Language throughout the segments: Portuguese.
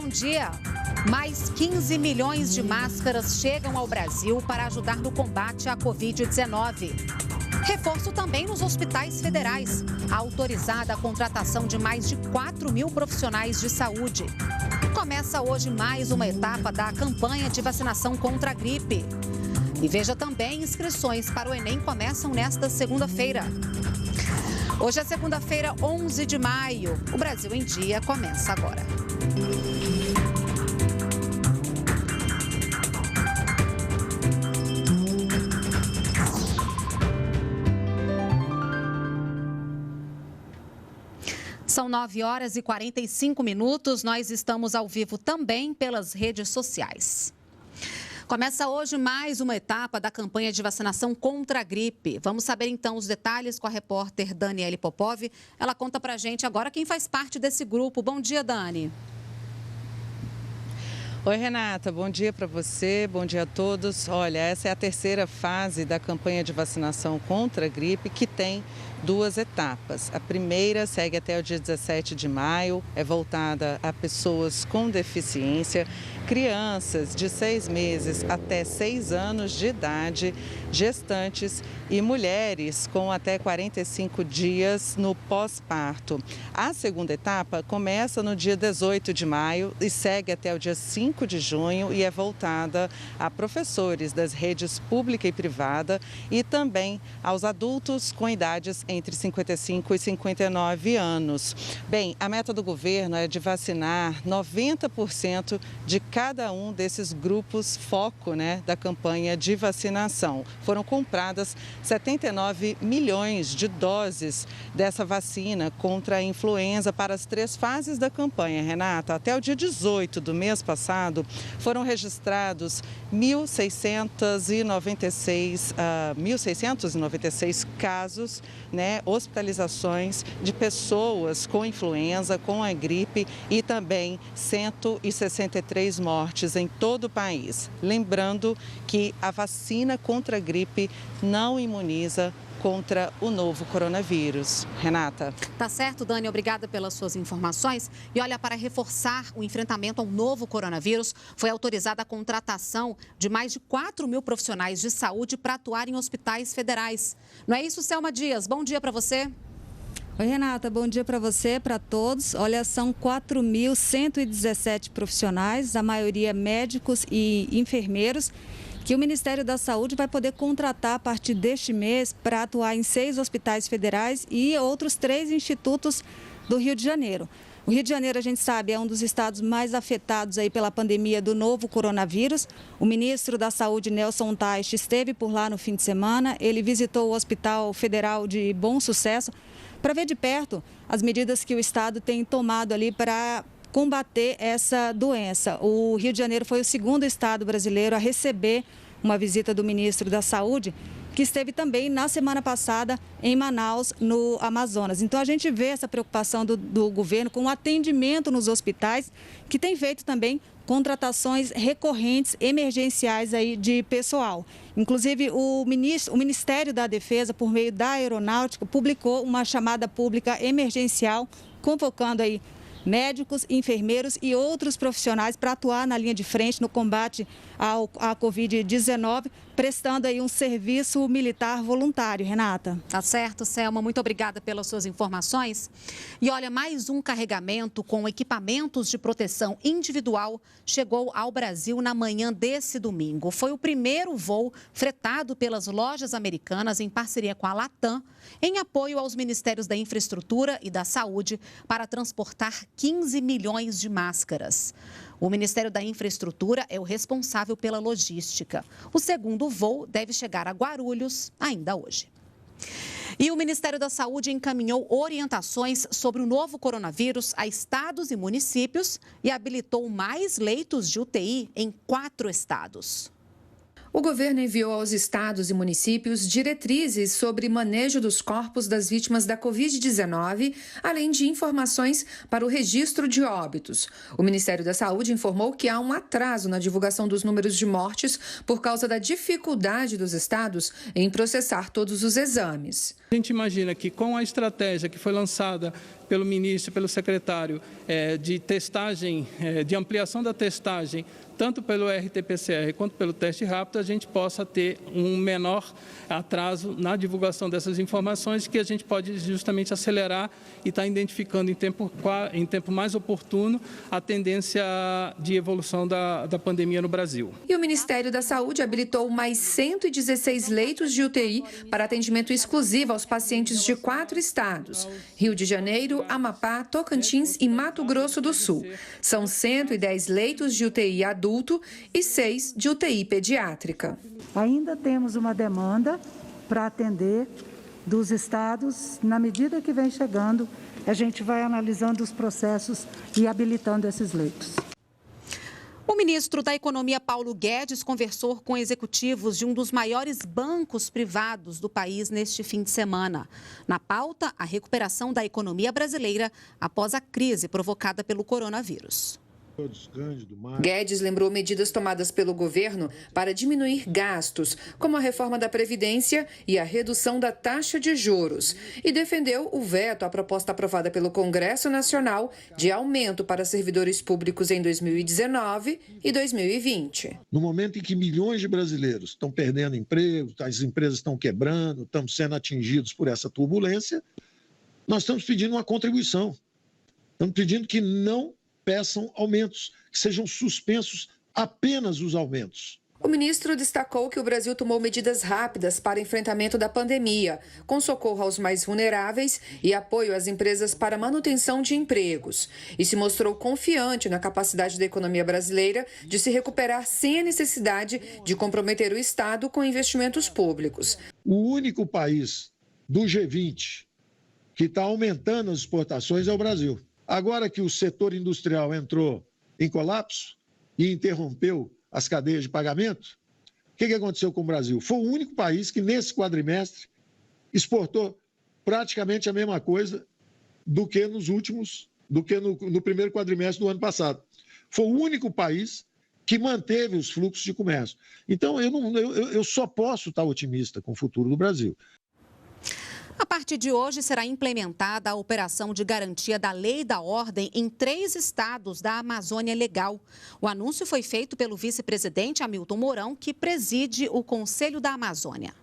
bom dia. Mais 15 milhões de máscaras chegam ao Brasil para ajudar no combate à Covid-19. Reforço também nos hospitais federais. Autorizada a contratação de mais de 4 mil profissionais de saúde. Começa hoje mais uma etapa da campanha de vacinação contra a gripe. E veja também, inscrições para o Enem começam nesta segunda-feira. Hoje é segunda-feira, 11 de maio. O Brasil em Dia começa agora. São 9 horas e 45 minutos. Nós estamos ao vivo também pelas redes sociais. Começa hoje mais uma etapa da campanha de vacinação contra a gripe. Vamos saber então os detalhes com a repórter Daniele Popov. Ela conta pra gente agora quem faz parte desse grupo. Bom dia, Dani. Oi, Renata, bom dia para você, bom dia a todos. Olha, essa é a terceira fase da campanha de vacinação contra a gripe, que tem duas etapas. A primeira segue até o dia 17 de maio, é voltada a pessoas com deficiência, crianças de 6 meses até 6 anos de idade, gestantes e mulheres com até 45 dias no pós-parto. A segunda etapa começa no dia 18 de maio e segue até o dia 5 de junho e é voltada a professores das redes pública e privada e também aos adultos com idades entre 55 e 59 anos. Bem, a meta do governo é de vacinar 90% de cada um desses grupos foco, da campanha de vacinação. Foram compradas 79 milhões de doses dessa vacina contra a influenza para as 3 fases da campanha, Renata. Até o dia 18 do mês passado, foram registrados 1.696 casos, hospitalizações de pessoas com influenza, com a gripe e também 163 mortes em todo o país. Lembrando que a vacina contra a gripe não imuniza contra o novo coronavírus. Renata. Tá certo, Dani. Obrigada pelas suas informações. E olha, para reforçar o enfrentamento ao novo coronavírus, foi autorizada a contratação de mais de 4 mil profissionais de saúde para atuar em hospitais federais. Não é isso, Selma Dias? Bom dia para você. Oi, Renata, bom dia para você, para todos. Olha, são 4.117 profissionais, a maioria médicos e enfermeiros, que o Ministério da Saúde vai poder contratar a partir deste mês para atuar em 6 hospitais federais e outros 3 institutos do Rio de Janeiro. O Rio de Janeiro, a gente sabe, é um dos estados mais afetados aí pela pandemia do novo coronavírus. O ministro da Saúde, Nelson Teich, esteve por lá no fim de semana. Ele visitou o Hospital Federal de Bom Sucesso para ver de perto as medidas que o estado tem tomado ali para combater essa doença. O Rio de Janeiro foi o segundo estado brasileiro a receber uma visita do ministro da Saúde, que esteve também na semana passada em Manaus, no Amazonas. Então, a gente vê essa preocupação do governo com o atendimento nos hospitais, que tem feito também contratações recorrentes, emergenciais aí de pessoal. Inclusive, o Ministério da Defesa, por meio da Aeronáutica, publicou uma chamada pública emergencial, convocando aí médicos, enfermeiros e outros profissionais para atuar na linha de frente no combate à Covid-19, prestando aí um serviço militar voluntário, Renata. Tá certo, Selma. Muito obrigada pelas suas informações. E olha, mais um carregamento com equipamentos de proteção individual chegou ao Brasil na manhã desse domingo. Foi o primeiro voo fretado pelas lojas americanas em parceria com a Latam, em apoio aos Ministérios da Infraestrutura e da Saúde, para transportar 15 milhões de máscaras. O Ministério da Infraestrutura é o responsável pela logística. O segundo voo deve chegar a Guarulhos ainda hoje. E o Ministério da Saúde encaminhou orientações sobre o novo coronavírus a estados e municípios e habilitou mais leitos de UTI em 4 estados. O governo enviou aos estados e municípios diretrizes sobre manejo dos corpos das vítimas da Covid-19, além de informações para o registro de óbitos. O Ministério da Saúde informou que há um atraso na divulgação dos números de mortes por causa da dificuldade dos estados em processar todos os exames. A gente imagina que com a estratégia que foi lançada pelo ministro, pelo secretário, de testagem, de ampliação da testagem, tanto pelo RT-PCR quanto pelo teste rápido, a gente possa ter um menor atraso na divulgação dessas informações, que a gente pode justamente acelerar e estar identificando em tempo mais oportuno a tendência de evolução da pandemia no Brasil. E o Ministério da Saúde habilitou mais 116 leitos de UTI para atendimento exclusivo aos pacientes de 4 estados: Rio de Janeiro, Amapá, Tocantins e Mato Grosso do Sul. São 110 leitos de UTI adulto e 6 de UTI pediátrica. Ainda temos uma demanda para atender dos estados. Na medida que vem chegando, a gente vai analisando os processos e habilitando esses leitos. O ministro da Economia, Paulo Guedes, conversou com executivos de um dos maiores bancos privados do país neste fim de semana. Na pauta, a recuperação da economia brasileira após a crise provocada pelo coronavírus. Guedes lembrou medidas tomadas pelo governo para diminuir gastos, como a reforma da Previdência e a redução da taxa de juros, e defendeu o veto à proposta aprovada pelo Congresso Nacional de aumento para servidores públicos em 2019 e 2020. No momento em que milhões de brasileiros estão perdendo emprego, as empresas estão quebrando, estamos sendo atingidos por essa turbulência, nós estamos pedindo uma contribuição. Estamos pedindo que não peçam aumentos, que sejam suspensos apenas os aumentos. O ministro destacou que o Brasil tomou medidas rápidas para enfrentamento da pandemia, com socorro aos mais vulneráveis e apoio às empresas para manutenção de empregos. E se mostrou confiante na capacidade da economia brasileira de se recuperar sem a necessidade de comprometer o Estado com investimentos públicos. O único país do G20 que está aumentando as exportações é o Brasil. Agora que o setor industrial entrou em colapso e interrompeu as cadeias de pagamento, o que aconteceu com o Brasil? Foi o único país que, nesse quadrimestre, exportou praticamente a mesma coisa do que no primeiro quadrimestre do ano passado. Foi o único país que manteve os fluxos de comércio. Então, eu só posso estar otimista com o futuro do Brasil. A partir de hoje, será implementada a operação de garantia da lei e da ordem em 3 estados da Amazônia Legal. O anúncio foi feito pelo vice-presidente Hamilton Mourão, que preside o Conselho da Amazônia.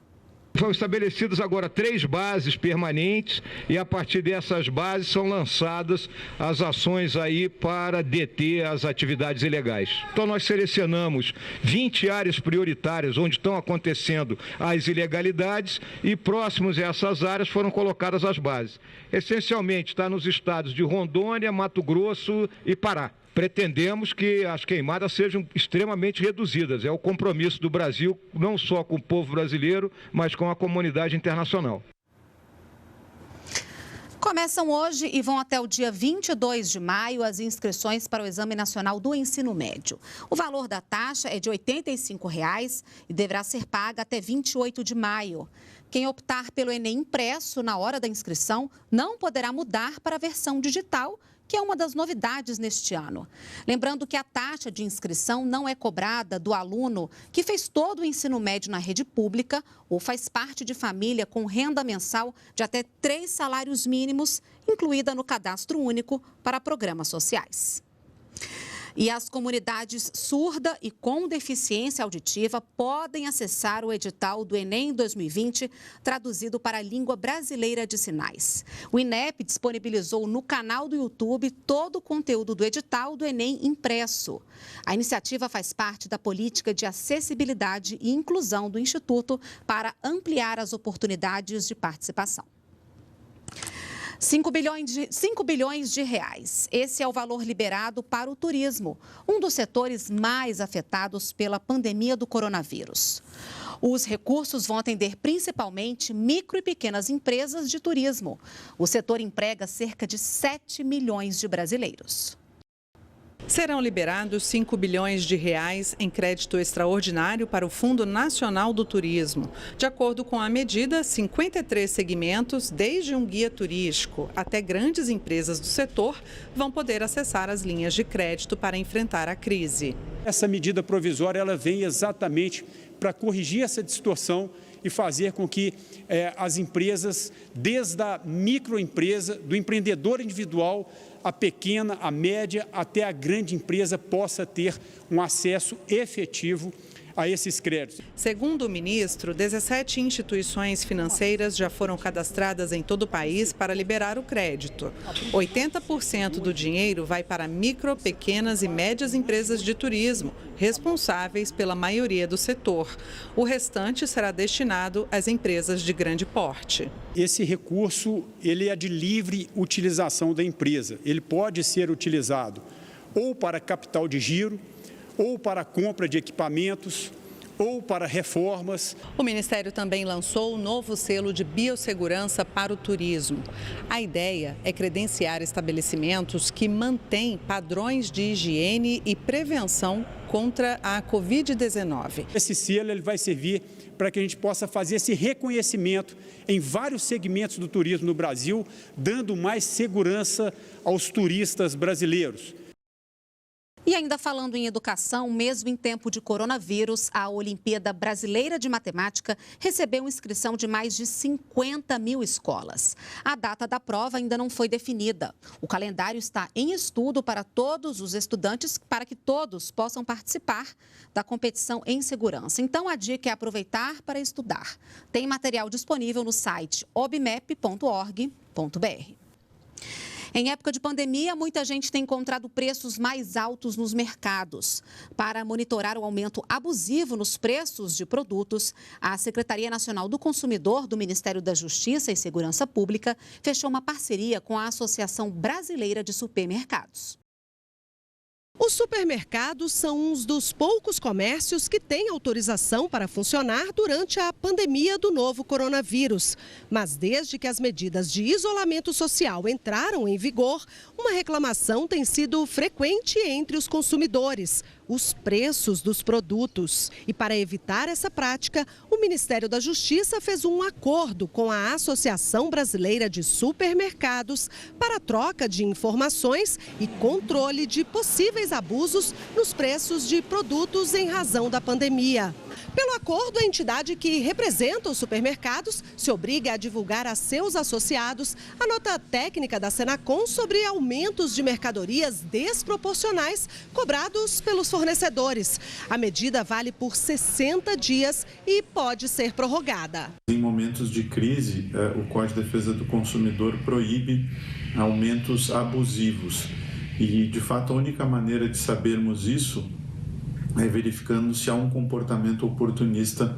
Foram estabelecidas agora 3 bases permanentes e a partir dessas bases são lançadas as ações aí para deter as atividades ilegais. Então nós selecionamos 20 áreas prioritárias onde estão acontecendo as ilegalidades e próximos a essas áreas foram colocadas as bases. Essencialmente está nos estados de Rondônia, Mato Grosso e Pará. Pretendemos que as queimadas sejam extremamente reduzidas. É o compromisso do Brasil, não só com o povo brasileiro, mas com a comunidade internacional. Começam hoje e vão até o dia 22 de maio as inscrições para o Exame Nacional do Ensino Médio. O valor da taxa é de R$ 85,00 e deverá ser paga até 28 de maio. Quem optar pelo Enem impresso na hora da inscrição não poderá mudar para a versão digital, que é uma das novidades neste ano. Lembrando que a taxa de inscrição não é cobrada do aluno que fez todo o ensino médio na rede pública ou faz parte de família com renda mensal de até 3 salários mínimos, incluída no cadastro único para programas sociais. E as comunidades surda e com deficiência auditiva podem acessar o edital do Enem 2020, traduzido para a língua brasileira de sinais. O INEP disponibilizou no canal do YouTube todo o conteúdo do edital do Enem impresso. A iniciativa faz parte da política de acessibilidade e inclusão do Instituto para ampliar as oportunidades de participação. 5 bilhões de reais. Esse é o valor liberado para o turismo, um dos setores mais afetados pela pandemia do coronavírus. Os recursos vão atender principalmente micro e pequenas empresas de turismo. O setor emprega cerca de 7 milhões de brasileiros. Serão liberados 5 bilhões de reais em crédito extraordinário para o Fundo Nacional do Turismo. De acordo com a medida, 53 segmentos, desde um guia turístico até grandes empresas do setor, vão poder acessar as linhas de crédito para enfrentar a crise. Essa medida provisória ela vem exatamente para corrigir essa distorção e fazer com que as empresas, desde a microempresa, do empreendedor individual, a pequena, a média, até a grande empresa, possa ter um acesso efetivo a esses créditos. Segundo o ministro, 17 instituições financeiras já foram cadastradas em todo o país para liberar o crédito. 80% do dinheiro vai para micro, pequenas e médias empresas de turismo, responsáveis pela maioria do setor. O restante será destinado às empresas de grande porte. Esse recurso, ele é de livre utilização da empresa. Ele pode ser utilizado ou para capital de giro, ou para a compra de equipamentos, ou para reformas. O Ministério também lançou o novo selo de biossegurança para o turismo. A ideia é credenciar estabelecimentos que mantêm padrões de higiene e prevenção contra a Covid-19. Esse selo ele vai servir para que a gente possa fazer esse reconhecimento em vários segmentos do turismo no Brasil, dando mais segurança aos turistas brasileiros. E ainda falando em educação, mesmo em tempo de coronavírus, a Olimpíada Brasileira de Matemática recebeu inscrição de mais de 50 mil escolas. A data da prova ainda não foi definida. O calendário está em estudo para todos os estudantes, para que todos possam participar da competição em segurança. Então, a dica é aproveitar para estudar. Tem material disponível no site obmep.org.br. Em época de pandemia, muita gente tem encontrado preços mais altos nos mercados. Para monitorar o aumento abusivo nos preços de produtos, a Secretaria Nacional do Consumidor do Ministério da Justiça e Segurança Pública fechou uma parceria com a Associação Brasileira de Supermercados. Os supermercados são um dos poucos comércios que têm autorização para funcionar durante a pandemia do novo coronavírus. Mas desde que as medidas de isolamento social entraram em vigor, uma reclamação tem sido frequente entre os consumidores: os preços dos produtos. E para evitar essa prática, o Ministério da Justiça fez um acordo com a Associação Brasileira de Supermercados para a troca de informações e controle de possíveis abusos nos preços de produtos em razão da pandemia. Pelo acordo, a entidade que representa os supermercados se obriga a divulgar a seus associados a nota técnica da Senacom sobre aumentos de mercadorias desproporcionais cobrados pelos fornecedores. A medida vale por 60 dias e pode ser prorrogada. Em momentos de crise, o Código de Defesa do Consumidor proíbe aumentos abusivos. E, de fato, a única maneira de sabermos isso é verificando se há um comportamento oportunista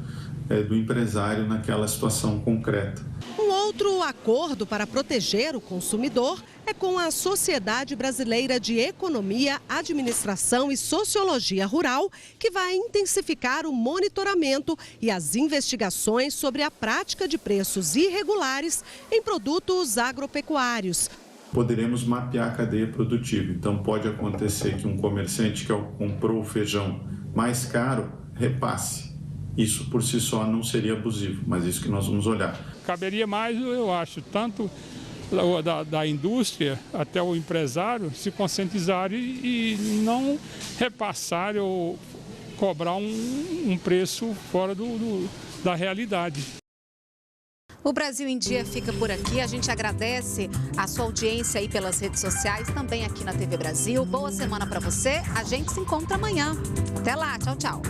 do empresário naquela situação concreta. Um outro acordo para proteger o consumidor é com a Sociedade Brasileira de Economia, Administração e Sociologia Rural, que vai intensificar o monitoramento e as investigações sobre a prática de preços irregulares em produtos agropecuários. Poderemos mapear a cadeia produtiva. Então, pode acontecer que um comerciante que comprou o feijão mais caro repasse. Isso, por si só, não seria abusivo, mas isso que nós vamos olhar. Caberia mais, eu acho, tanto da indústria até o empresário se conscientizarem e não repassar ou cobrar um preço fora da realidade. O Brasil em Dia fica por aqui. A gente agradece a sua audiência aí pelas redes sociais, também aqui na TV Brasil. Boa semana para você. A gente se encontra amanhã. Até lá. Tchau, tchau.